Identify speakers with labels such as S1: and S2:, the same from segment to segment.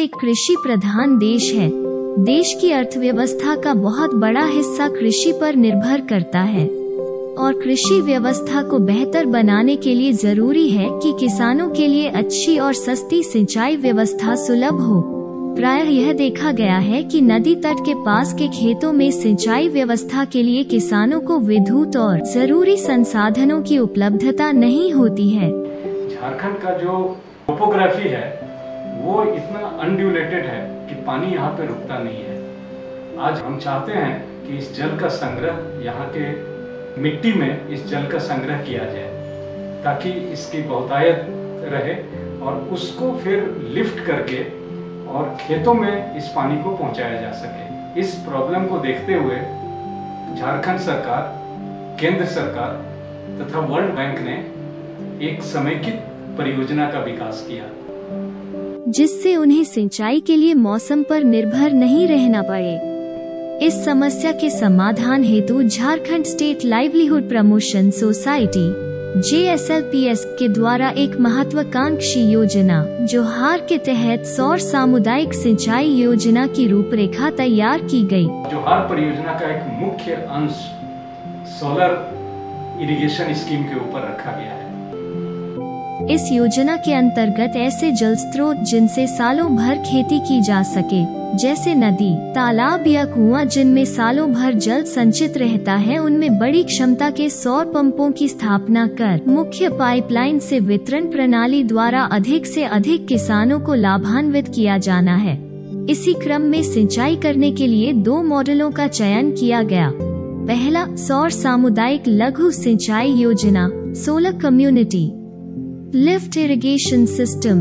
S1: एक कृषि प्रधान देश है। देश की अर्थव्यवस्था का बहुत बड़ा हिस्सा कृषि पर निर्भर करता है और कृषि व्यवस्था को बेहतर बनाने के लिए जरूरी है कि किसानों के लिए अच्छी और सस्ती सिंचाई व्यवस्था सुलभ हो। प्रायः यह देखा गया है कि नदी तट के पास के खेतों में सिंचाई व्यवस्था के लिए किसानों को विद्युत और जरूरी संसाधनों की उपलब्धता नहीं होती है।
S2: झारखंड का जो टोपोग्राफी है वो इतना अनड्यूलेटेड है कि पानी यहाँ पे रुकता नहीं है। आज हम चाहते हैं कि इस जल का संग्रह, यहाँ के मिट्टी में इस जल का संग्रह किया जाए ताकि इसकी बहुतायत रहे और उसको फिर लिफ्ट करके और खेतों में इस पानी को पहुंचाया जा सके। इस प्रॉब्लम को देखते हुए झारखंड सरकार, केंद्र सरकार तथा वर्ल्ड बैंक ने एक समेकित परियोजना का विकास किया
S1: जिससे उन्हें सिंचाई के लिए मौसम पर निर्भर नहीं रहना पड़े। इस समस्या के समाधान हेतु Jharkhand state livelihood promotion society JSLPS के द्वारा एक महत्वाकांक्षी योजना जोहार के तहत सौर सामुदायिक सिंचाई योजना की रूपरेखा तैयार की गई।
S2: जोहार परियोजना का एक मुख्य अंश सोलर इरिगेशन स्कीम के ऊपर रखा गया है।
S1: इस योजना के अंतर्गत ऐसे जल स्रोत जिनसे सालों भर खेती की जा सके, जैसे नदी, तालाब या कुआं जिनमें सालों भर जल संचित रहता है, उनमें बड़ी क्षमता के सौर पंपों की स्थापना कर मुख्य पाइपलाइन से वितरण प्रणाली द्वारा अधिक से अधिक किसानों को लाभान्वित किया जाना है। इसी क्रम में सिंचाई करने के लिए 2 मॉडलों का चयन किया गया। पहला, सौर सामुदायिक लघु सिंचाई योजना solar community lift irrigation system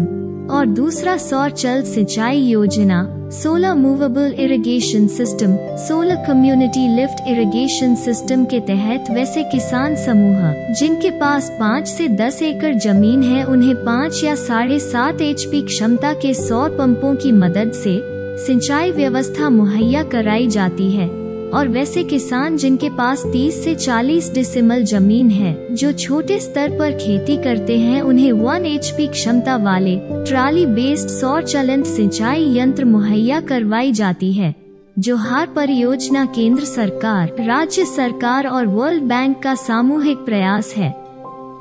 S1: और दूसरा सौर चल सिंचाई योजना solar movable irrigation system solar community lift irrigation system के तहत वैसे किसान समूह जिनके पास 5 से 10 एकड़ जमीन है, उन्हें 5 या 7.5 HP क्षमता के सौर पंपों की मदद से सिंचाई व्यवस्था मुहैया कराई जाती है और वैसे किसान जिनके पास 30 से 40 डेसिमल जमीन है, जो छोटे स्तर पर खेती करते हैं, उन्हें 1 HP क्षमता वाले ट्राली बेस्ड सौर चलंत सिंचाई यंत्र मुहैया करवाई जाती है। जोहार परियोजना केंद्र सरकार, राज्य सरकार और वर्ल्ड बैंक का सामूहिक प्रयास है।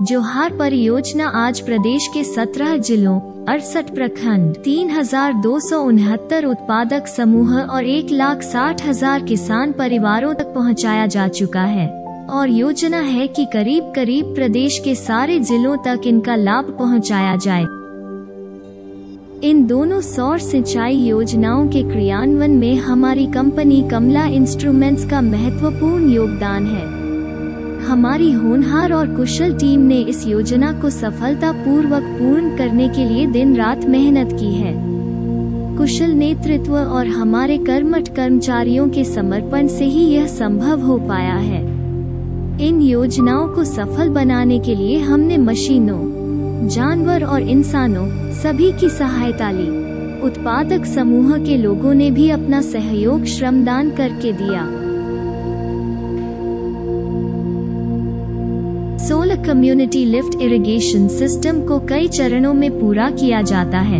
S1: जोहार परियोजना आज प्रदेश के 17 जिलों, 68 प्रखंड, 3269 उत्पादक समूह और 1,60,000 किसान परिवारों तक पहुंचाया जा चुका है और योजना है कि करीब करीब प्रदेश के सारे जिलों तक इनका लाभ पहुंचाया जाए। इन दोनों सौर सिंचाई योजनाओं के क्रियान्वयन में हमारी कंपनी कमला इंस्ट्रूमेंट्स का महत्वपूर्ण योगदान है। हमारी होनहार और कुशल टीम ने इस योजना को सफलतापूर्वक पूर्ण करने के लिए दिन रात मेहनत की है। कुशल नेतृत्व और हमारे कर्मठ कर्मचारियों के समर्पण से ही यह संभव हो पाया है। इन योजनाओं को सफल बनाने के लिए हमने मशीनों, जानवर और इंसानों सभी की सहायता ली। उत्पादक समूह के लोगों ने भी अपना सहयोग श्रमदान करके दिया। Solar community lift irrigation system को कई चरणों में पूरा किया जाता है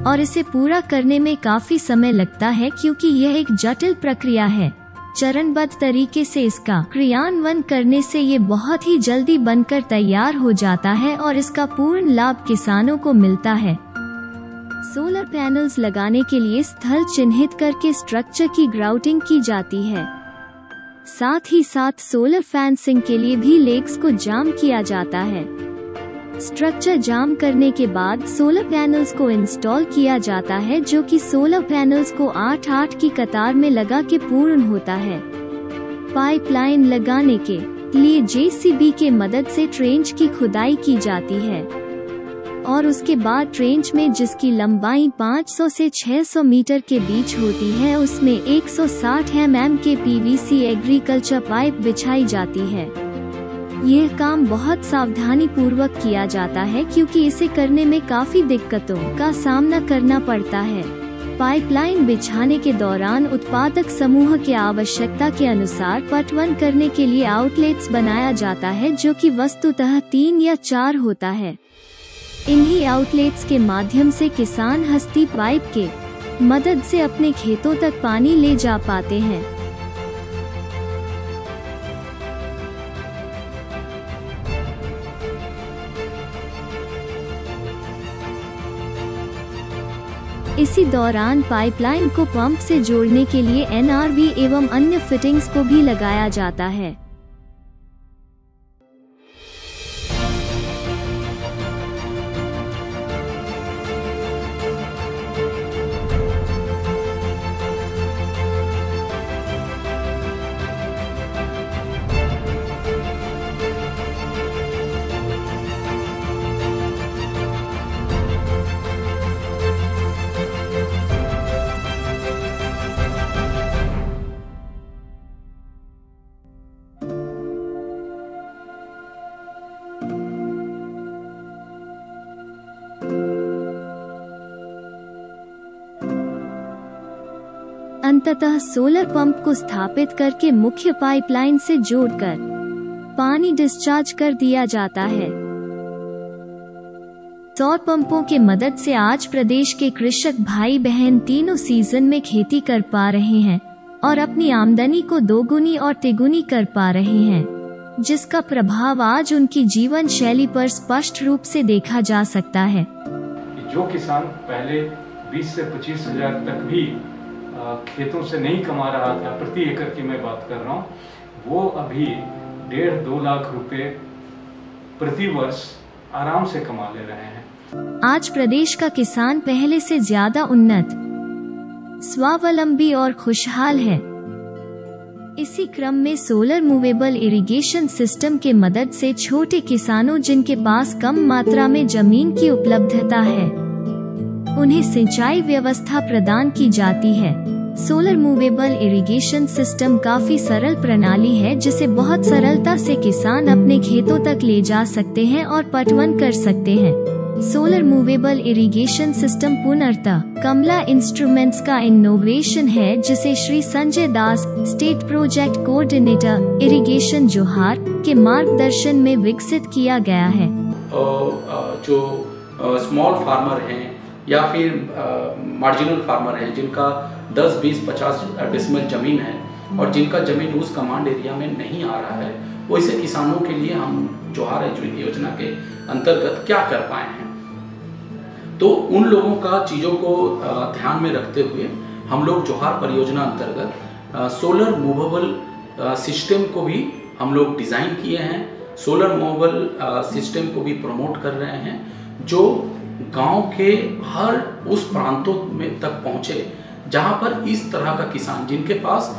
S1: और इसे पूरा करने में काफी समय लगता है क्योंकि यह एक जटिल प्रक्रिया है। चरणबद्ध तरीके से इसका क्रियान्वयन करने से ये बहुत ही जल्दी बनकर तैयार हो जाता है और इसका पूर्ण लाभ किसानों को मिलता है। सोलर पैनल्स लगाने के लिए स्थल चिन्हित करके स्ट्रक्चर की ग्राउटिंग की जाती है। साथ ही साथ सोलर फेंसिंग के लिए भी लेग्स को जाम किया जाता है। स्ट्रक्चर जाम करने के बाद सोलर पैनल्स को इंस्टॉल किया जाता है, जो कि सोलर पैनल्स को 8-8 की कतार में लगा के पूर्ण होता है। पाइपलाइन लगाने के लिए JCB के मदद से ट्रेंच की खुदाई की जाती है और उसके बाद ट्रेंच में जिसकी लंबाई 500 से 600 मीटर के बीच होती है, उसमें 160 mm के PVC एग्रीकल्चर पाइप बिछाई जाती है। यह काम बहुत सावधानी पूर्वक किया जाता है क्योंकि इसे करने में काफी दिक्कतों का सामना करना पड़ता है। पाइपलाइन बिछाने के दौरान उत्पादक समूह के आवश्यकता के अनुसार पटवन करने के लिए आउटलेट्स बनाया जाता है, जो कि वस्तुतः 3 या 4 होता है। इन्हीं आउटलेट्स के माध्यम से किसान हस्ती पाइप के मदद से अपने खेतों तक पानी ले जा पाते हैं। इसी दौरान पाइपलाइन को पंप से जोड़ने के लिए एनआरवी एवं अन्य फिटिंग्स को भी लगाया जाता है। अंततः सोलर पंप को स्थापित करके मुख्य पाइपलाइन से जोड़कर पानी डिस्चार्ज कर दिया जाता है। सौर पंपों के मदद से आज प्रदेश के कृषक भाई बहन तीनों सीजन में खेती कर पा रहे हैं और अपनी आमदनी को दोगुनी और तिगुनी कर पा रहे हैं, जिसका प्रभाव आज उनकी जीवन शैली पर स्पष्ट रूप से देखा जा सकता है।
S2: जो किसान पहले 20 से 25 हजार तक भी खेतों से नहीं कमा रहा था, प्रति एकड़ की मैं बात कर रहा हूँ, वो अभी 1.5-2 लाख रुपए प्रति वर्ष आराम से कमा ले रहे हैं।
S1: आज प्रदेश का किसान पहले से ज्यादा उन्नत, स्वावलंबी और खुशहाल है। इसी क्रम में सोलर मूवेबल इरिगेशन सिस्टम के मदद से छोटे किसानों जिनके पास कम मात्रा में जमीन की उपलब्धता है, उन्हें सिंचाई व्यवस्था प्रदान की जाती है। सोलर मूवेबल इरिगेशन सिस्टम काफी सरल प्रणाली है, जिसे बहुत सरलता से किसान अपने खेतों तक ले जा सकते हैं और पटवन कर सकते हैं। सोलर मूवेबल इरिगेशन सिस्टम पूर्णतः कमला इंस्ट्रूमेंट्स का इनोवेशन है, जिसे श्री संजय दास, स्टेट प्रोजेक्ट कोऑर्डिनेटर इरिगेशन जोहार के मार्गदर्शन में विकसित किया गया है।
S3: जो स्मॉल फार्मर हैं या फिर मार्जिनल फार्मर हैं, जिनका 10, 20, 50 डिसमिल जमीन है और जिनका जमीन उस कमांड एरिया में नहीं आ रहा है, वो ऐसे किसानों के लिए हम जोहार योजना के अंतर्गत क्या कर पाए हैं। तो उन लोगों का चीज़ों को ध्यान में रखते हुए हम लोग जोहार परियोजना अंतर्गत सोलर मूवेबल सिस्टम को भी हम लोग डिज़ाइन किए हैं। सोलर मूवेबल सिस्टम को भी प्रमोट कर रहे हैं, जो गांव के हर उस प्रांतों में तक पहुंचे जहां पर इस तरह का किसान, जिनके पास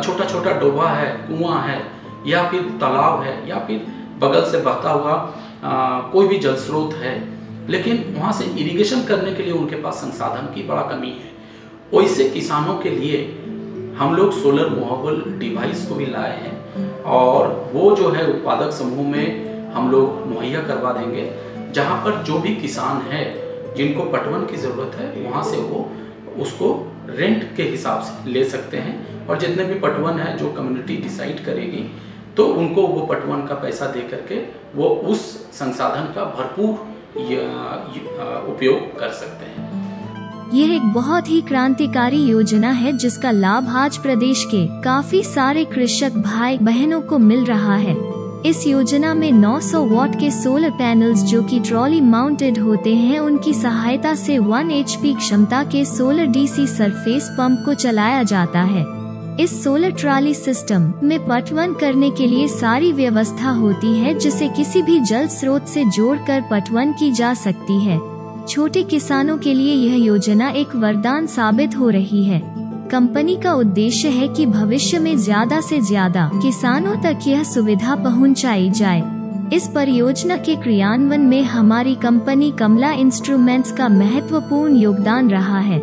S3: छोटा छोटा डोबा है, कुआं है या फिर तालाब है या फिर बगल से बहता हुआ कोई भी जल स्रोत है, लेकिन वहां से इरिगेशन करने के लिए उनके पास संसाधन की बड़ा कमी है, वैसे किसानों के लिए हम लोग सोलर मूवेबल डिवाइस को भी लाए हैं और वो जो है उत्पादक समूह में हम लोग मुहैया करवा देंगे, जहां पर जो भी किसान है जिनको पटवन की ज़रूरत है, वहां से वो उसको रेंट के हिसाब से ले सकते हैं और जितने भी पटवन है जो कम्युनिटी डिसाइड करेगी, तो उनको वो पटवन का पैसा दे करके वो उस संसाधन का भरपूर उपयोग कर सकते हैं।
S1: यह एक बहुत ही क्रांतिकारी योजना है, जिसका लाभ आज प्रदेश के काफी सारे कृषक भाई बहनों को मिल रहा है। इस योजना में 900 वॉट के सोलर पैनल्स, जो कि ट्रॉली माउंटेड होते हैं, उनकी सहायता से 1 HP क्षमता के सोलर DC सरफेस पंप को चलाया जाता है। इस सोलर ट्रॉली सिस्टम में पटवन करने के लिए सारी व्यवस्था होती है, जिसे किसी भी जल स्रोत से जोड़कर पटवन की जा सकती है। छोटे किसानों के लिए यह योजना एक वरदान साबित हो रही है। कंपनी का उद्देश्य है कि भविष्य में ज्यादा से ज्यादा किसानों तक यह सुविधा पहुंचाई जाए। इस परियोजना के क्रियान्वयन में हमारी कंपनी कमला इंस्ट्रूमेंट्स का महत्वपूर्ण योगदान रहा है।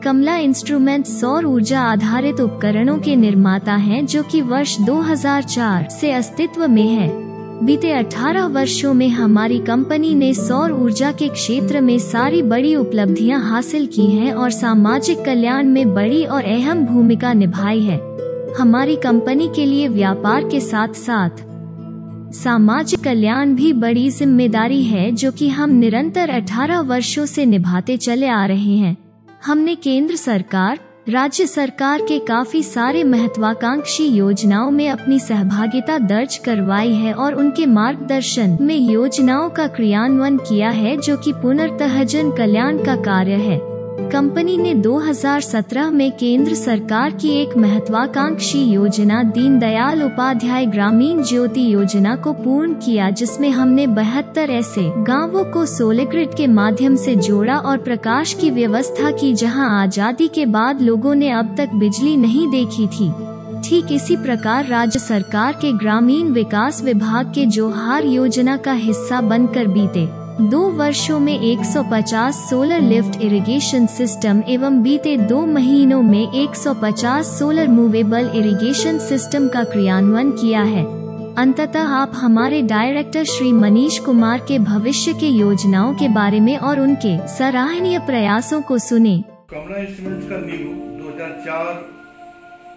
S1: कमला इंस्ट्रूमेंट्स सौर ऊर्जा आधारित उपकरणों के निर्माता हैं, जो कि वर्ष 2004 से अस्तित्व में है। बीते 18 वर्षों में हमारी कंपनी ने सौर ऊर्जा के क्षेत्र में सारी बड़ी उपलब्धियां हासिल की हैं और सामाजिक कल्याण में बड़ी और अहम भूमिका निभाई है। हमारी कंपनी के लिए व्यापार के साथ साथ सामाजिक कल्याण भी बड़ी जिम्मेदारी है, जो कि हम निरंतर 18 वर्षों से निभाते चले आ रहे हैं। हमने केंद्र सरकार, राज्य सरकार के काफी सारे महत्वाकांक्षी योजनाओं में अपनी सहभागिता दर्ज करवाई है और उनके मार्गदर्शन में योजनाओं का क्रियान्वयन किया है, जो कि पुनर्तः जन कल्याण का कार्य है। कंपनी ने 2017 में केंद्र सरकार की एक महत्वाकांक्षी योजना दीनदयाल उपाध्याय ग्रामीण ज्योति योजना को पूर्ण किया, जिसमें हमने 72 ऐसे गांवों को सोलर ग्रिड के माध्यम से जोड़ा और प्रकाश की व्यवस्था की जहां आजादी के बाद लोगों ने अब तक बिजली नहीं देखी थी। ठीक इसी प्रकार राज्य सरकार के ग्रामीण विकास विभाग के जोहार योजना का हिस्सा बनकर बीते 2 वर्षों में 150 सोलर लिफ्ट इरिगेशन सिस्टम एवं बीते 2 महीनों में 150 सोलर मूवेबल इरिगेशन सिस्टम का क्रियान्वयन किया है। अंततः आप हमारे डायरेक्टर श्री मनीष कुमार के भविष्य के योजनाओं के बारे में और उनके सराहनीय प्रयासों को सुने।
S4: कमला इंस्ट्रूमेंट्स का नींव 2004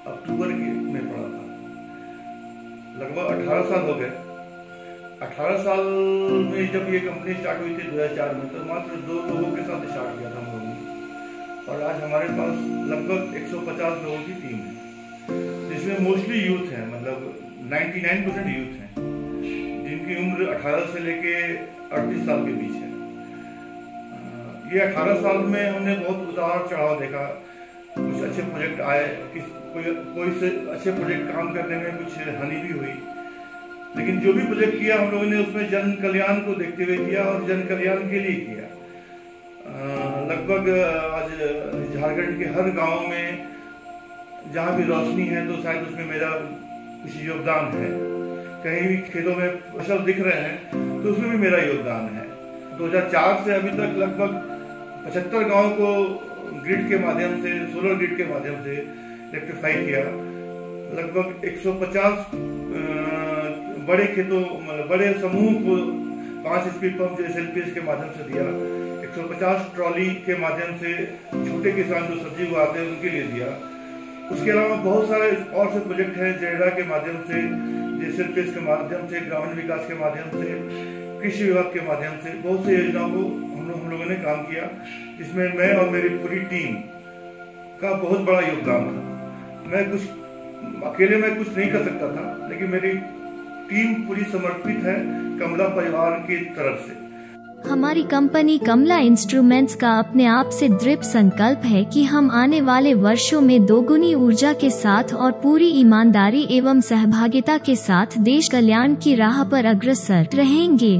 S4: अक्टूबर में पड़ा था। लगभग 18 साल हो गए। 18 साल में जब ये कंपनी स्टार्ट हुई थी 2004 में, तो मात्र 2 लोगों के साथ स्टार्ट किया था हम लोगों ने, और आज हमारे पास लगभग 150 लोगों की टीम है, जिसमें मोस्टली यूथ है, मतलब 99% यूथ हैं, जिनकी उम्र 18 से लेके 38 साल के बीच है। ये 18 साल में हमने बहुत उतार चढ़ाव देखा। कुछ अच्छे प्रोजेक्ट आए, कोई से अच्छे प्रोजेक्ट काम करने में कुछ हानि भी हुई, लेकिन जो भी प्रोजेक्ट किया हम लोगों ने उसमें जन कल्याण को देखते हुए किया और जन कल्याण के लिए किया। लगभग आज झारखंड के हर गांव में जहां भी रोशनी है तो शायद उसमें मेरा कुछ योगदान है। कहीं भी खेतों में फसल दिख रहे हैं तो उसमें भी मेरा योगदान है। 2004 से अभी तक लगभग 75 गाँव को ग्रिड के माध्यम से, सोलर ग्रिड के माध्यम से इलेक्ट्रीफाई किया। लगभग 150 बड़े खेतों, बड़े समूह को 5 स्पीड पंप जो SLPS के माध्यम से दिया। 150 ट्रॉली के माध्यम से छोटे किसान जो सब्जी उगाते हैं उनके लिए दिया। उसके अलावा बहुत सारे और से प्रोजेक्ट हैं, जेडा के माध्यम से, SLPS के माध्यम से, ग्रामीण विकास के माध्यम से, कृषि विभाग के माध्यम से बहुत सी योजनाओं को हम लोगों ने काम किया, जिसमें मैं और मेरी पूरी टीम का बहुत बड़ा योगदान था। मैं कुछ अकेले में कुछ नहीं कर सकता था, लेकिन मेरी टीम पूरी समर्पित है कमला परिवार की तरफ से।
S1: हमारी कंपनी कमला इंस्ट्रूमेंट्स का अपने आप से दृढ़ संकल्प है कि हम आने वाले वर्षों में दोगुनी ऊर्जा के साथ और पूरी ईमानदारी एवं सहभागिता के साथ देश कल्याण की राह पर अग्रसर रहेंगे।